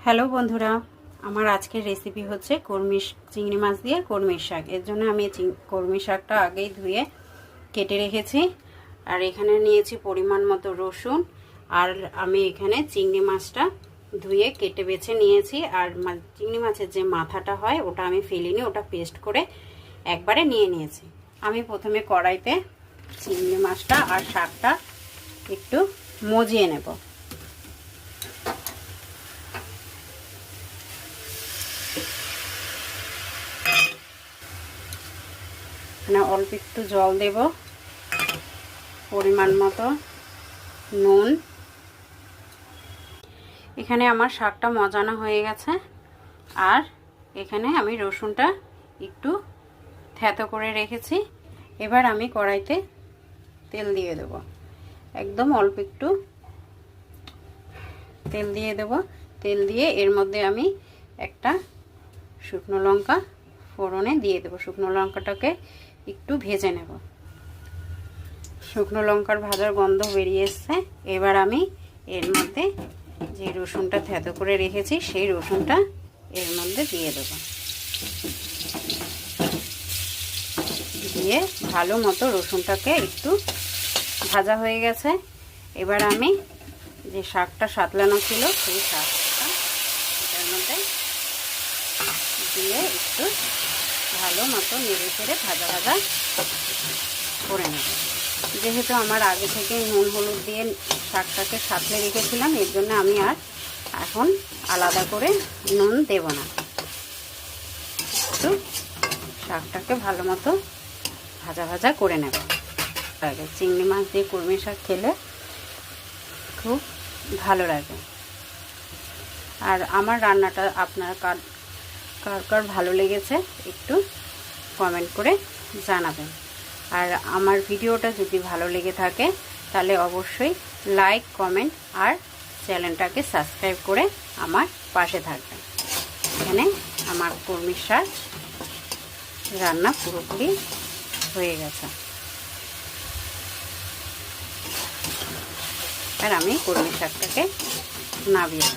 Hello বন্ধুরা, আমার আজকের রেসিপি হচ্ছে চিংড়ি মাছ দিয়ে কলমির শাক। এর জন্য আমি কলমির শাকটা আগেই ধুয়ে কেটে রেখেছি। আর এখানে নিয়েছি পরিমাণ মতো রসুন। আর আমি এখানে চিংড়ি মাছটা ধুয়ে কেটে বেছে নিয়েছি। আর চিংড়ি মাছের যে মাথাটা হয় ওটা আমি ফেলিনি, ওটা পেস্ট করে একবারে নিয়ে নিয়েছি। আমি প্রথমে কড়াইতে চিংড়ি মাছটা আর শাকটা একটু মজিয়ে নেব। এখানে অল্প একটু জল দেব, পরিমাণ মতো নুন। এখানে আমার শাকটা মজানো হয়ে গেছে। আর এখানে আমি রসুনটা একটু থেতো করে রেখেছি। এবার আমি কড়াইতে তেল দিয়ে দেব, একদম অল্প একটু তেল দিয়ে দেব। তেল দিয়ে এর মধ্যে আমি একটা শুকনো লঙ্কা ফোড়নে দিয়ে দেব। শুকনো লঙ্কাটাকে একটু ভেজে নেব। শুকনো লঙ্কার ভাজার গন্ধ বেরিয়ে এসছে। এবার আমি এর মধ্যে যে রসুনটা থেতো করে রেখেছি সেই রসুনটা এর মধ্যে দিয়ে দেব। দিয়ে ভালো মতো রসুনটাকে একটু ভাজা হয়ে গেছে। এবার আমি যে শাকটা সাতলানো ছিল সেই শাকটা এটার মধ্যে দিয়ে একটু ভালো মতো নেড়ে চেড়ে ভাজা ভাজা করে নেব। যেহেতু আমার আগে থেকে নুন হলুদ দিয়ে শাকটাকে সাঁতলে রেখেছিলাম, এর জন্য আমি আর এখন আলাদা করে নুন দেব না। একটু শাকটাকে ভালো মতো ভাজা ভাজা করে নেব। আগে চিংড়ি মাছ দিয়ে কলমি শাক খেলে খুব ভালো লাগে। আর আমার রান্নাটা আপনার কার কার ভালো লেগেছে একটু কমেন্ট করে জানাবেন। আর আমার ভিডিওটা যদি ভালো লেগে থাকে তাহলে অবশ্যই লাইক, কমেন্ট আর চ্যানেলটাকে সাবস্ক্রাইব করে আমার পাশে থাকবেন। এখানে আমার কলমির শাক রান্না পুরোপুরি হয়ে গেছে। আর আমি কলমির শাকটাকে নামিয়ে